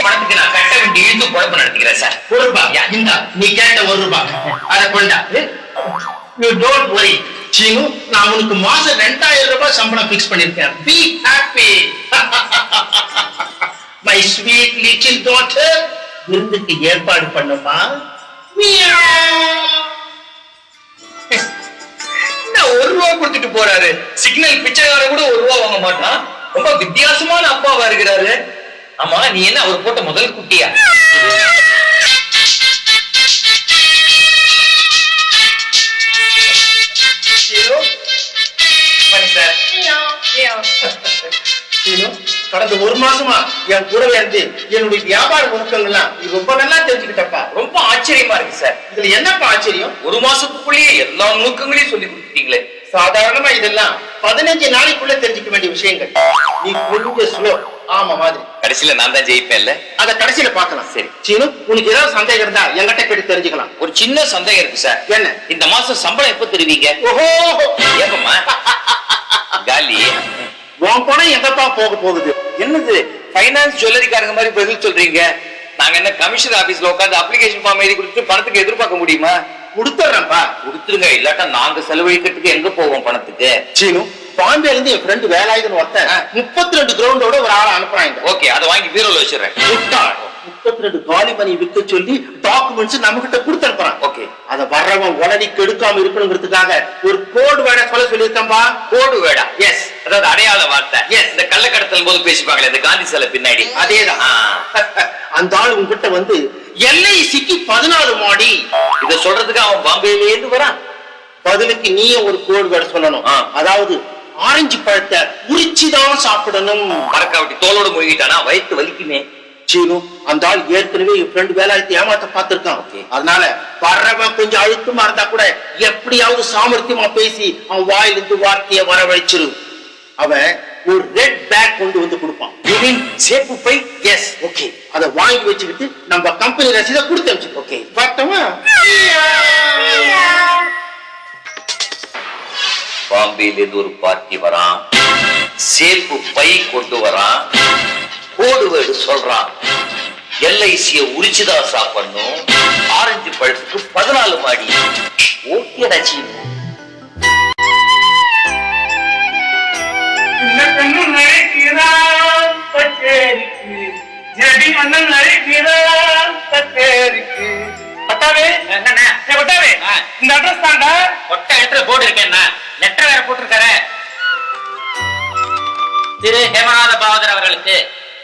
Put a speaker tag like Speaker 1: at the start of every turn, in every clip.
Speaker 1: பணத்துக்கு நான் கட்ட வேண்டிய இழுத்து குழப்பம் நடத்துக்கிறேன் சார். ₹1 இந்த நீ கேட்ட ₹1 அதை கொண்டா. You don't worry சீனு, நான் உனக்கு மாசம் ₹2000 சம்பளம் பிக்ஸ் பண்ணிருக்கேன். Be happy. My sweet little daughter, விருந்துக்கு ஏற்பாடு பண்ணுமா? ₹1 கொடுத்துட்டு போறாரு. சிக்னல் பிச்சைக்கார கூட ₹1 வாங்க மாட்டான். ரொம்ப வித்தியாசமான அப்பாவா இருக்கிறாரு. ஆமா, நீ என்ன அவர் போட்ட முதல் குட்டியா? கடந்த 1 மாசமா என் கூடவே இருந்து என்னுடைய வியாபார நுணுக்கங்கள்லாம் ரொம்ப நல்லா தெரிஞ்சுக்கிட்டப்பா. ரொம்ப ஆச்சரியமா இருக்கு சார். இதுல என்னப்பா ஆச்சரியம்? 1 மாசத்துக்குள்ளேயே எல்லா நுணுக்கங்களையும் சொல்லி கொடுத்துட்டீங்களே. சாதாரணமா இதெல்லாம் 15 நாளைக்குள்ள தெரிஞ்சுக்க வேண்டிய விஷயங்கள். நீ கொஞ்சம் ஸ்லோ. ஆமா மாதிரி. கடைசியில நான் தான் ஜெயிப்பேன்ல. அத கடைசியில பார்க்கலாம். சரி சீனு, உனக்கு ஏதாவது சந்தேகம் இருந்தா என்கிட்ட கேட்டு தெரிஞ்சுக்கலாம். ஒரு சின்ன சந்தேகம் இருக்கு சார். என்ன? இந்த மாசம் சம்பளம் எப்ப தருவீங்க? ஓஹோ, ஏப்பமா காலி உன் பணம் எங்கப்பா போக போகுது? என்னது பைனான்ஸ் ஜுவல்லரிக்காரங்க மாதிரி பதில் சொல்றீங்க? நாங்க என்ன கமிஷன் ஆபீஸ்ல உட்காந்து அப்ளிகேஷன் ஃபார்ம் எழுதி கொடுத்து பணத்துக்கு எதிர்பார்க்க முடியுமா? கொடுத்துறேன்ப்பா. கொடுத்துருங்க, இல்லாட்டா நாங்க செலவழிக்கிறதுக்கு எங்க போவோம் பணத்துக்கு? சீனு, பாம்பேல இருந்து என் ஃப்ரெண்ட் வேலாயுதன் ஒருத்தன் 32 கிரவுண்டோட ஒரு ஆளை அனுப்புறாங்க. ஓகே, அதை வாங்கி பீரோல வச்சிடுறேன். 32 காலி மணி விற்க சொல்லி டாக்குமெண்ட்ஸ் நம்ம கிட்ட கொடுத்து அனுப்புறான். ஓகே, அத வர்றவன் உடனே கெடுக்காம இருக்கணுங்கிறதுக்காக ஒரு கோடு வேட சொல்லியிருக்கம்பா. கோடு வேடா? எஸ், அதாவது அடையாள வார்த்தை. எஸ், இந்த கள்ளக்கடத்தல் போது பேசிப்பாங்களே இந்த காந்தி சிலை பின்னாடி, அதேதான். அந்த ஆள் உங்ககிட்ட வந்து LICக்கு 14 மாடி இத சொல்றதுக்கு அவன் பாம்பேல இருந்து வரான். பதிலுக்கு நீயே ஒரு கோடு வேட சொல்லணும். அதாவது ஆரஞ்சு பழத்தை உரிச்சுதான் சாப்பிடணும். மரக்காவட்டி தோலோடு மூழ்கிட்டானா வயிற்று வலிக்குமே. சீனு, அந்த ஆள் ஏற்கனவே என் ஃப்ரெண்ட் வேலாயத்தை ஏமாத்த பார்த்திருக்கான். அதனால வர்றவன் கொஞ்சம் அழுத்தமா இருந்தா கூட எப்படியாவது சாமர்த்தியமா பேசி அவன் வாயிலிருந்து வார்த்தையை வரவழைச்சிரு. அவன் ஒரு ரெட் பேக் கொண்டு வந்து கொடுப்பான். சேப்பு பை. எஸ், ஓகே, அதை வாங்கி வச்சுக்கிட்டு நம்ம கம்பெனி ரசீதை கொடுத்து அனுப்பிச்சு. ஓகே, பார்த்தோமா? பாம்பேல இருந்து ஒரு பார்ட்டி வரான், சேப்பு பை கொண்டு வரான், கோடு வேடு சொல்றான், LICய உரிச்சுதான் சாப்பிடணும், ஆரஞ்சு பழத்துக்கு 14 மாடி. ஓகேடா சீனு. இந்த அட்ரஸ் தாண்டா. ஒட்ட இடத்துல போர்டு இருக்கேன்னா லெட்டர் வேற போட்டிருக்காரு. திரு ஹேமநாத பாவதர் அவர்களுக்கு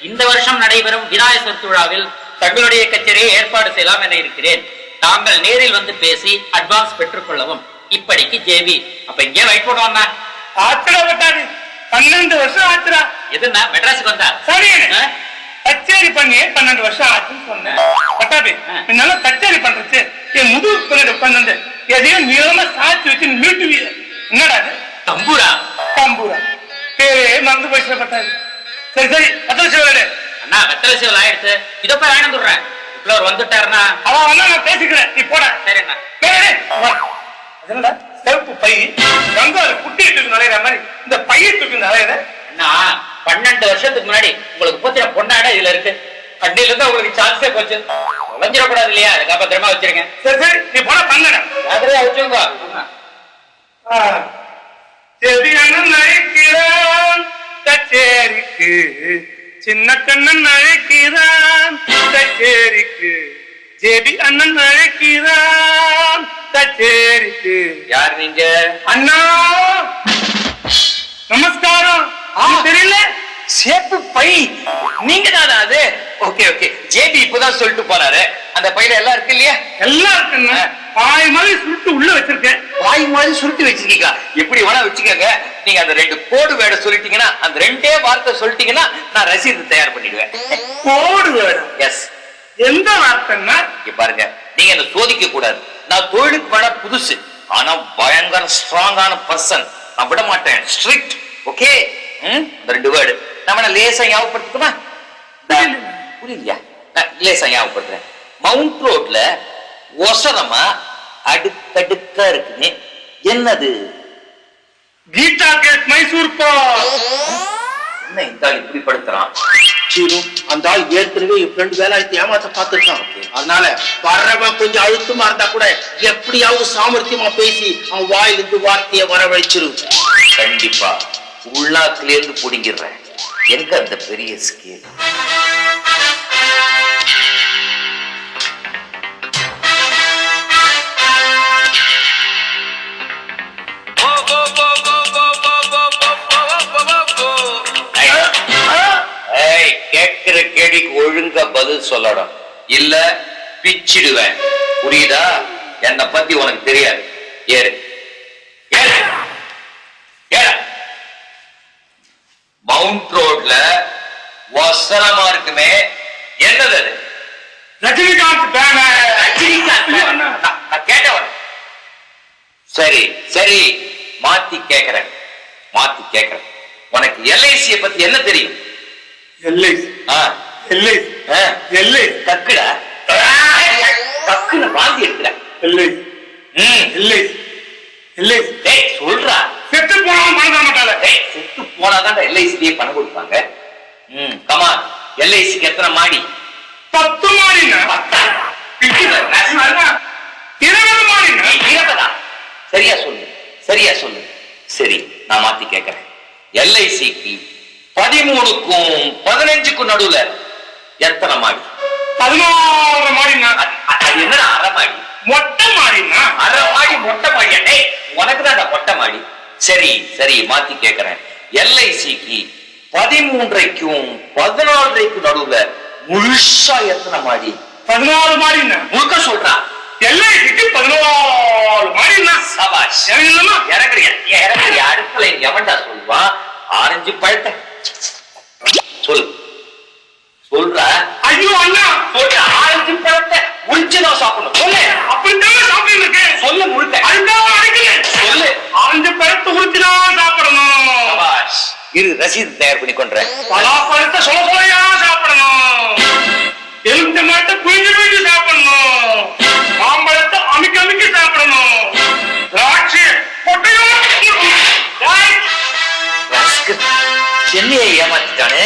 Speaker 1: இந்த வருஷம் நடைபெறும் விநாயகர் சதுர்த்தி விழாவில் தங்களுடைய கச்சேரியை ஏற்பாடு செய்யலாம் என இருக்கிறேன். தாங்கள் நேரில் வந்து பேசி அட்வான்ஸ் பெற்றுக் கொள்ளவும். இப்படிக்கு JB. அப்ப இங்கே வெயிட் பண்ணுவாங்க. ஆத்திரா பட்டாரு 12 வருஷம் ஆத்திரா. எதுனா மெட்ராஸுக்கு வந்தா சரி கச்சேரி பண்ணி 12 வருஷம் ஆச்சுன்னு சொன்னேன். பட்டாபி, என்னால கச்சேரி பண்றது என் முதுகு பின்னாடி உட்காந்து எதையும் நீளமா சாட்சி வச்சு மீட்டு. என்னடா தம்பூரா? தம்பூரா பேரே மறந்து போயிடுச்சு பட்டாபி. சரி சரி, வெத்தலை சிவல் அண்ணா. வெத்தலை சிவல் ஆயிடுச்சு. இதோ போய் ஆயிரம் சொல்றேன். இப்ப அவர் வந்துட்டாருன்னா அவன் வந்தா நான் பேசிக்கிறேன். நீ போட. சரி அண்ணா. அதனால செவப்பு பை கங்காரு குட்டிட்டு நுழையிற மாதிரி இந்த பையை தூக்கி நுழையிற. அண்ணா, 12 வருஷத்துக்கு முன்னாடி உங்களுக்கு போச்சுற பொண்ணாட இதுல இருக்கு. அன்னையில இருந்து உங்களுக்கு சான்ஸே போச்சு. உழைஞ்சிடக்கூடாது இல்லையா? அதுக்கு பத்திரமா வச்சிருக்கேன். சரி சரி, நீ போன பண்ண அதே வச்சுங்க. செடி அண்ணன் அழைக்கிறான் கச்சேரிக்கு, சின்ன கண்ணன் அழைக்கிறான் கச்சேரிக்கு, ஜேபி அண்ணன் அழைக்கிறான் கச்சேரிக்கு. யார் நீங்க? அண்ணா நமஸ்காரம். தெரியல, சேப்பு பை நீங்க தானா அது? ஓகே ஓகே, JB இப்பதான் சொல்லிட்டு போனாரு. அந்த பையில எல்லாம் இருக்கு இல்லையா? எல்லாம் இருக்குன்னா பாய் மாதிரி சுருட்டு உள்ள வச்சிருக்கேன். பாய் மாதிரி சுருட்டி வச்சிருக்கீங்க? எப்படி வேணா வச்சுக்கோங்க. நீங்க அந்த 2 கோடு வேட சொல்லிட்டீங்கன்னா, அந்த 2 வார்த்தை சொல்லிட்டீங்கன்னா நான் ரசீது தயார் பண்ணிடுவேன். கோடு வேட? எஸ். எந்த வார்த்தைன்னா? பாருங்க, நீங்க என்ன சோதிக்க கூடாது. நான் தொழிலுக்கு வேணா புதுசு, ஆனா பயங்கர ஸ்ட்ராங்கான பர்சன். நான் விட மாட்டேன். ஸ்ட்ரிக்ட். ஓகே, 2 வேர்டு நம்ம லேசா ஞாபகப்படுத்திக்கமா? புரியலையா? லேசா ஞாபகப்படுத்துறேன். மவுண்ட் ரோட்ல ஒசரமா அடுக்கடுக்கா இருக்குன்னு என்னது? கீதா கேட் மைசூர் பா. என்ன இந்த இப்படி படுத்துறான்? சீனு, அந்த ஆள் ஏற்கனவே என் ஃப்ரெண்ட் வேலாயத்தை ஏமாத்த பார்த்திருக்கான். அதனால வர்றவன் கொஞ்சம் அழுத்தமா இருந்தா கூட எப்படியாவது சாமர்த்தியமா பேசி அவன் வாயிலிருந்து வார்த்தையை வரவழைச்சிரு.
Speaker 2: கண்டிப்பா உள்நாட்டுல இருந்து புடிங்கிடுறேன். எங்க அந்த பெரிய ஸ்கேல்? கேட்கிற கேள்விக்கு ஒழுங்கா பதில் சொல்லணும், இல்ல பிச்சிடுவேன். புரியுதா? என்னை பத்தி உனக்கு தெரியாது. ஏறு ஏறு ஏறு. மவுண்ட் ரோட்ல வசனமா இருக்குமே, என்னது அது?
Speaker 1: ரஜினிகாந்த் பேனர்.
Speaker 2: ரஜினிகாந்த் நான் கேட்டவன். சரி சரி, மாத்தி கேக்குறேன். உனக்கு எல்ஐசியை பத்தி என்ன தெரியும்? கக்குடா கக்குன்னு வாந்தி எடுக்கிற. சொல்றா. செத்து போனாதான் எல்ஐசியே பணம் கொடுப்பாங்க. கமான், எல்ஐசிக்கு எத்தனை மாடி?
Speaker 1: 10 மாடி. 20 மாடி.
Speaker 2: 20? சரியா சொல்லு. சரி, நான் மாத்தி கேட்கிறேன். எல்ஐசிக்கு 13க்கும் 15க்கும் நடுவுல எத்தனை மாடி?
Speaker 1: 14 மாடி.
Speaker 2: அது என்ன அரை மாடி?
Speaker 1: மொட்டை மாடி.
Speaker 2: அரை மாடி மொட்டை மாடி. உனக்குதான் மொட்டை மாடி. சரி மாத்தி கேட்கிறேன். எல்ஐசிக்கு 13க்கும் 14க்கும் நடுவுல முழுசா எத்தனை மாடி?
Speaker 1: 14 மாடி.
Speaker 2: முழுக்க சொல்றா.
Speaker 1: எல்ஐசிக்கு 14 மாடி.
Speaker 2: சபாஷ். இறங்குறியா? அடுக்கலை எவன்டா சொல்லுவான்? ஆரஞ்சு பழத்தை சொல்ற.
Speaker 1: ஐயோ அண்ணா,
Speaker 2: சொல்ற. ஆரஞ்சு பழத்தை உரிச்சுதான் சாப்பிடணும். சொல்லு.
Speaker 1: அப்படித்தான் சாப்பிட்டு இருக்கேன்.
Speaker 2: சொல்லு முழுக்க.
Speaker 1: அதுதான் அடிக்கிறேன்.
Speaker 2: சொல்லு.
Speaker 1: ஆரஞ்சு பழத்தை உரிச்சுதான் சாப்பிடணும்.
Speaker 2: சபாஷ். இரு, ரசீது தயார் பண்ணி கொண்டேன்.
Speaker 1: பலாப்பழத்தை சொல்லையா சாப்பிடணும். எலுமிச்சை மாட்டை பிழிஞ்சு சாப்பிடணும். மாம்பழத்தை அமுக்கி சாப்பிடணும். திராட்சை பொட்டையோ
Speaker 2: சென்னையை ஏமாத்திட்டானே.